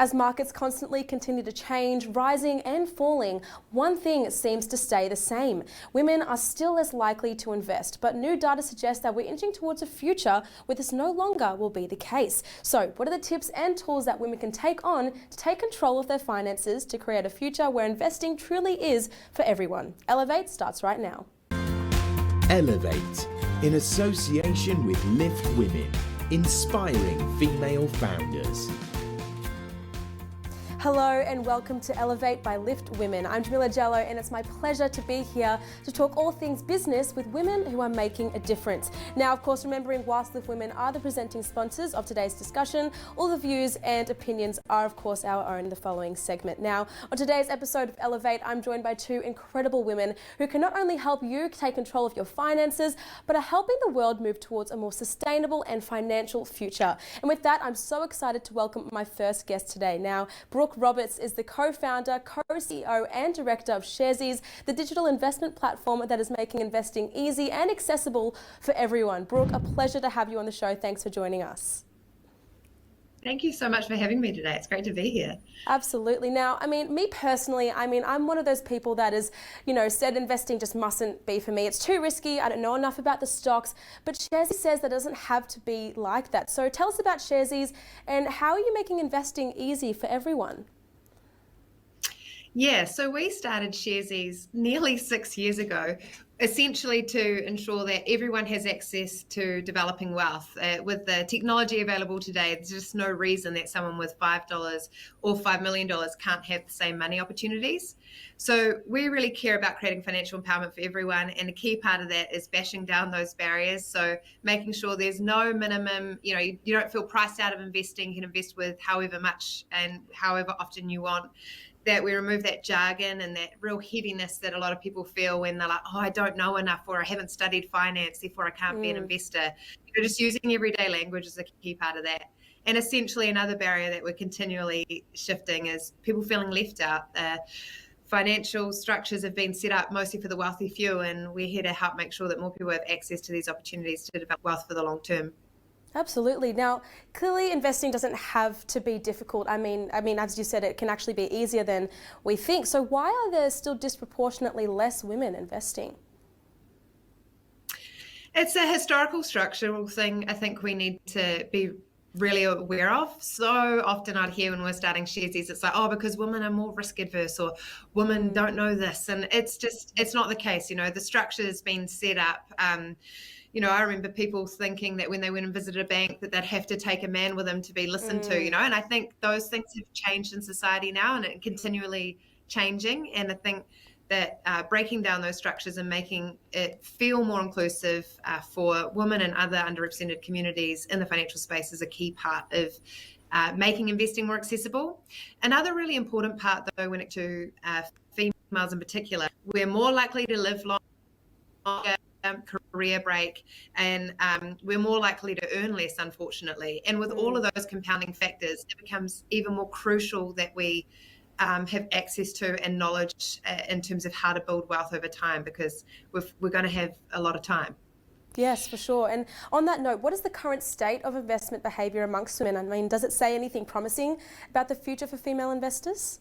As markets constantly continue to change, rising and falling, one thing seems to stay the same. Women are still less likely to invest, but new data suggests that we're inching towards a future where this no longer will be the case. So, what are the tips and tools that women can take on to take control of their finances to create a future where investing truly is for everyone? Elevate starts right now. Elevate, in association with Lift Women, inspiring female founders. Hello and welcome to Elevate by Lift Women. I'm Jamila Jello and it's my pleasure to be here to talk all things business with women who are making a difference. Now, of course, remembering whilst Lift Women are the presenting sponsors of today's discussion, all the views and opinions are, of course, our own in the following segment. Now, on today's episode of Elevate, I'm joined by two incredible women who can not only help you take control of your finances, but are helping the world move towards a more sustainable and financial future. And with that, I'm so excited to welcome my first guest today. Now, Brooke Roberts is the co-founder, co-CEO and director of Sharesies, the digital investment platform that is making investing easy and accessible for everyone. Brooke, a pleasure to have you on the show. Thanks for joining us. Thank you so much for having me today. It's great to be here. Absolutely. Now, me personally, I'm one of those people that is, said investing just mustn't be for me. It's too risky. I don't know enough about the stocks, but Sharesies says that doesn't have to be like that. So tell us about Sharesies and how are you making investing easy for everyone? Yeah, so we started Sharesies nearly 6 years ago, essentially to ensure that everyone has access to developing wealth. With the technology available today, there's just no reason that someone with $5 or $5 million can't have the same money opportunities. So we really care about creating financial empowerment for everyone, and a key part of that is bashing down those barriers. So making sure there's no minimum, you don't feel priced out of investing. You can invest with however much and however often you want. That we remove that jargon and that real heaviness that a lot of people feel when they're like, oh, I don't know enough, or I haven't studied finance, therefore I can't be an investor. Just using everyday language is a key part of that. And essentially another barrier that we're continually shifting is people feeling left out. Financial structures have been set up mostly for the wealthy few, and we're here to help make sure that more people have access to these opportunities to develop wealth for the long term. Absolutely. Now, clearly investing doesn't have to be difficult. I mean, as you said, it can actually be easier than we think. So why are there still disproportionately less women investing? It's a historical structural thing I think we need to be really aware of. So often I'd hear when we're starting Sharesies, it's like, oh, because women are more risk adverse or women don't know this. And it's not the case. The structure's been set up. I remember people thinking that when they went and visited a bank that they'd have to take a man with them to be listened to, and I think those things have changed in society now and it's continually changing. And I think that breaking down those structures and making it feel more inclusive for women and other underrepresented communities in the financial space is a key part of making investing more accessible. Another really important part, though, when it to females in particular, we're more likely to live longer, career break, and we're more likely to earn less, unfortunately. And with all of those compounding factors, it becomes even more crucial that we have access to and knowledge in terms of how to build wealth over time, because we're going to have a lot of time. Yes, for sure. And on that note, what is the current state of investment behaviour amongst women? Does it say anything promising about the future for female investors?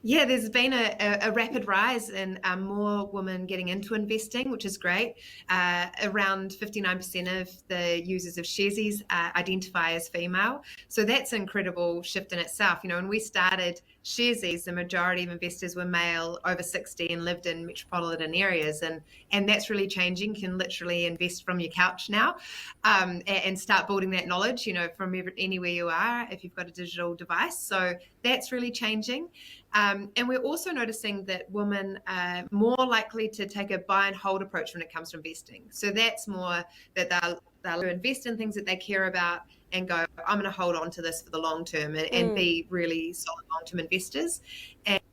Yeah, there's been a rapid rise in more women getting into investing, which is great. Around 59% of the users of Sharesies identify as female. So that's an incredible shift in itself. When we started Sharesies, the majority of investors were male, over 60, and lived in metropolitan areas. And that's really changing. You can literally invest from your couch now and start building that knowledge, from anywhere you are if you've got a digital device. So that's really changing. And we're also noticing that women are more likely to take a buy and hold approach when it comes to investing. So that's more that they'll invest in things that they care about and go, I'm going to hold on to this for the long term and be really solid long-term investors.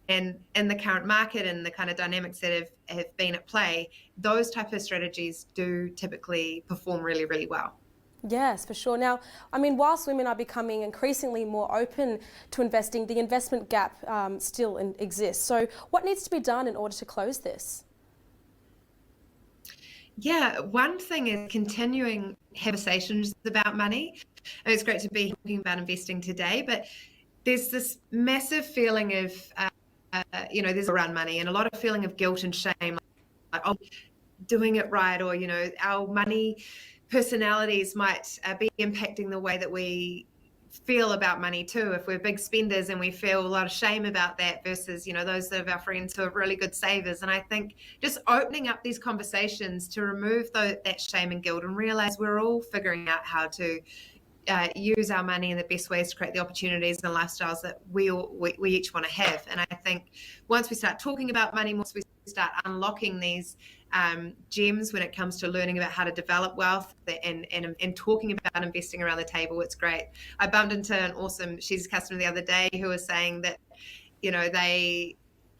And in the current market and the kind of dynamics that have been at play, those type of strategies do typically perform really, really well. Yes, for sure. Now, whilst women are becoming increasingly more open to investing, the investment gap still exists. So what needs to be done in order to close this? Yeah, one thing is continuing conversations about money. And it's great to be talking about investing today, but there's this massive feeling of, there's around money and a lot of feeling of guilt and shame, like, oh, doing it right, or, our money personalities might be impacting the way that we feel about money too. If we're big spenders and we feel a lot of shame about that versus, those of our friends who are really good savers. And I think just opening up these conversations to remove that shame and guilt and realize we're all figuring out how to use our money in the best ways to create the opportunities and lifestyles that we each want to have. And I think once we start talking about money, once we start unlocking these gems when it comes to learning about how to develop wealth and talking about investing around the table, it's great. I bumped into an awesome Sharesies customer the other day who was saying that,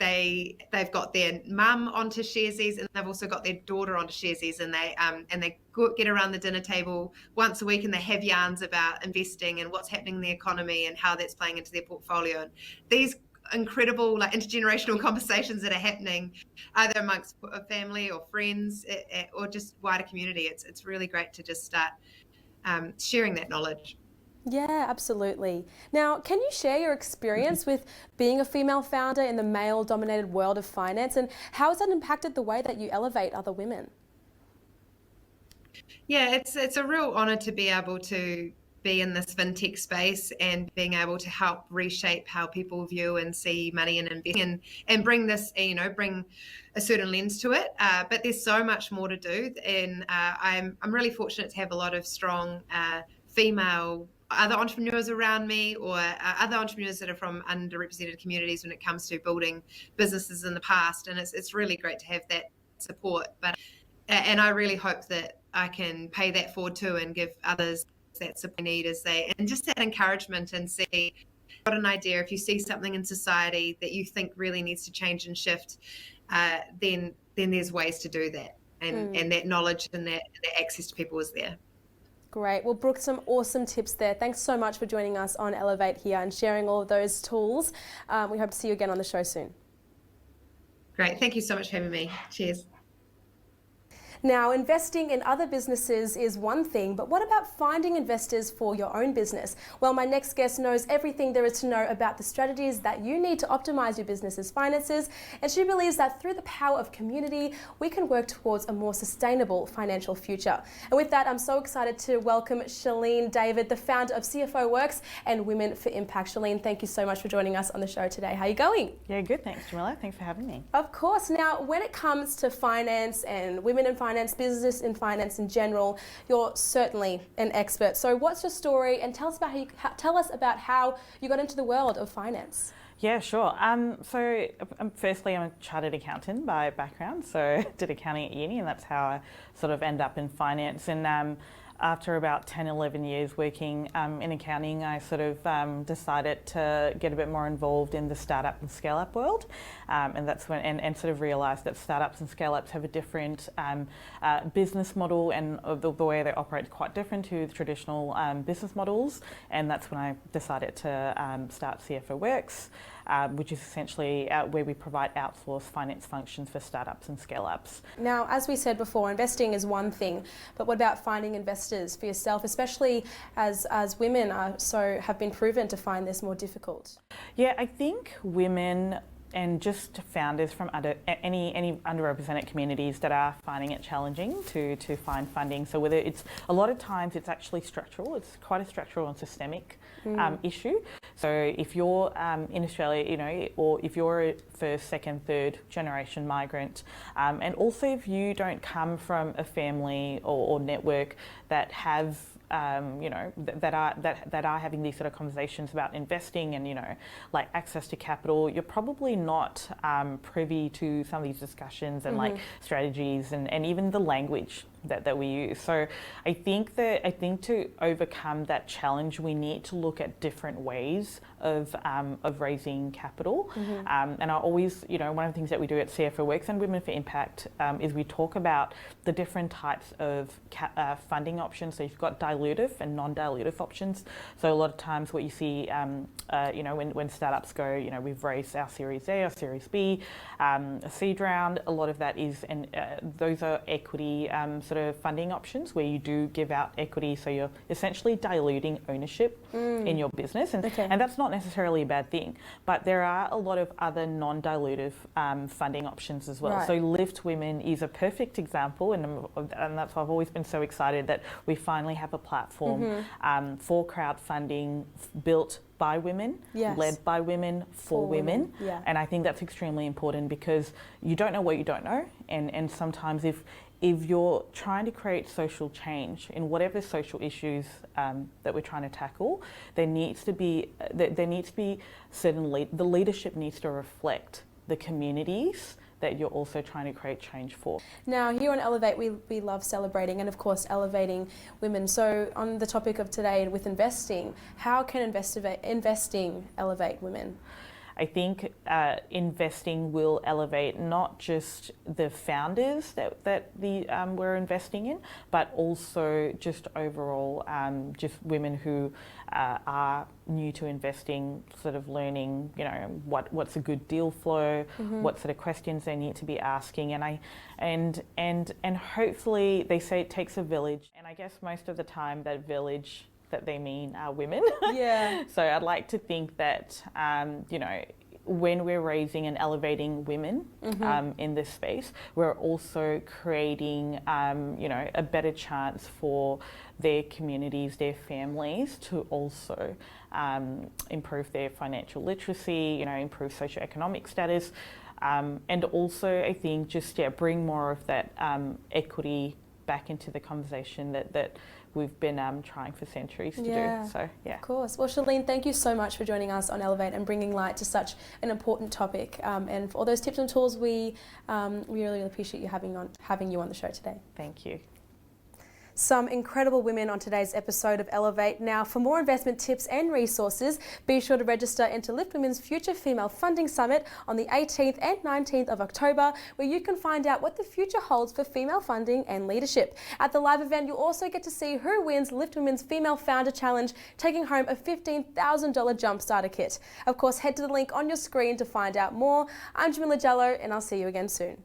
they've got their mum onto Sharesies and they've also got their daughter onto Sharesies, and they get around the dinner table once a week and they have yarns about investing and what's happening in the economy and how that's playing into their portfolio. And these incredible intergenerational conversations that are happening either amongst family or friends or just wider community. It's really great to just start sharing that knowledge. Yeah, absolutely. Now, can you share your experience with being a female founder in the male-dominated world of finance, and how has that impacted the way that you elevate other women? Yeah, it's a real honor to be able to be in this fintech space and being able to help reshape how people view and see money and investing and bring this, bring a certain lens to it. But there's so much more to do, and I'm really fortunate to have a lot of strong female other entrepreneurs around me, or other entrepreneurs that are from underrepresented communities when it comes to building businesses in the past. And it's really great to have that support. And I really hope that I can pay that forward too and give others that support they need and just that encouragement and see what an idea. If you see something in society that you think really needs to change and shift, then there's ways to do that. And that knowledge and that access to people is there. Great. Well, Brooke, some awesome tips there. Thanks so much for joining us on Elevate here and sharing all of those tools. We hope to see you again on the show soon. Great. Thank you so much for having me. Cheers. Now, investing in other businesses is one thing, but what about finding investors for your own business? Well, my next guest knows everything there is to know about the strategies that you need to optimize your business's finances, and she believes that through the power of community, we can work towards a more sustainable financial future. And with that, I'm so excited to welcome Shelin David, the founder of CFOWorx and Women for Impact. Shelin, thank you so much for joining us on the show today. How are you going? Yeah, good. Thanks, Jamila. Thanks for having me. Of course. Now, when it comes to finance and women in finance, business in finance in general, you're certainly an expert. So what's your story, and tell us about how you got into the world of finance? Yeah, sure. Firstly, I'm a chartered accountant by background, so did accounting at uni, and that's how I sort of end up in finance. And after about 10, 11 years working in accounting, I sort of decided to get a bit more involved in the startup and scale-up world. And that's when, and sort of realised that startups and scale-ups have a different business model, and the way they operate is quite different to the traditional business models. And that's when I decided to start CFOWorx, which is essentially where we provide outsourced finance functions for startups and scale-ups. Now, as we said before, investing is one thing, but what about finding investors for yourself, especially as women have been proven to find this more difficult? Yeah, I think women and just founders from any underrepresented communities that are finding it challenging to find funding. So whether it's, a lot of times it's actually structural, it's quite a structural and systemic issue. So if you're in Australia, or if you're a first, second, third generation migrant, and also if you don't come from a family or network that have that are having these sort of conversations about investing and like access to capital, you're probably not privy to some of these discussions and like strategies and even the language that we use. So I think to overcome that challenge, we need to look at different ways of raising capital. And I always, one of the things that we do at CFOWorx and Women for Impact is we talk about the different types of funding options. So you've got dilutive and non-dilutive options. So a lot of times what you see, when startups go, we've raised our Series A, our Series B, a seed round, a lot of that is, and those are equity sort of funding options where you do give out equity, so you're essentially diluting ownership in your business, and that's not necessarily a bad thing, but there are a lot of other non-dilutive funding options as well. Right. So Lift Women is a perfect example, and that's why I've always been so excited that we finally have a platform for crowdfunding built by women, led by women, for women. Yeah. And I think that's extremely important, because you don't know what you don't know, and sometimes if you're trying to create social change in whatever social issues that we're trying to tackle, there needs to be certain the leadership needs to reflect the communities that you're also trying to create change for. Now, here on Elevate, we love celebrating and, of course, elevating women. So, on the topic of today with investing, how can investing elevate women? I think investing will elevate not just the founders that we're investing in, but also just overall just women who are new to investing, sort of learning, what's a good deal flow, what sort of questions they need to be asking, and hopefully they say it takes a village, and I guess most of the time that village that they mean are women. Yeah. So I'd like to think that, when we're raising and elevating women in this space, we're also creating, a better chance for their communities, their families to also improve their financial literacy, improve socioeconomic status, and also I think just bring more of that equity back into the conversation that we've been trying for centuries to do. So, yeah. Of course. Well, Shelin, thank you so much for joining us on Elevate and bringing light to such an important topic. And for all those tips and tools, we really appreciate you having you on the show today. Thank you. Some incredible women on today's episode of Elevate. Now, for more investment tips and resources, be sure to register into Lift Women's Future Female Funding Summit on the 18th and 19th of October, where you can find out what the future holds for female funding and leadership. At the live event, you'll also get to see who wins Lift Women's Female Founder Challenge, taking home a $15,000 Jumpstarter kit. Of course, head to the link on your screen to find out more. I'm Jamila Jallo, and I'll see you again soon.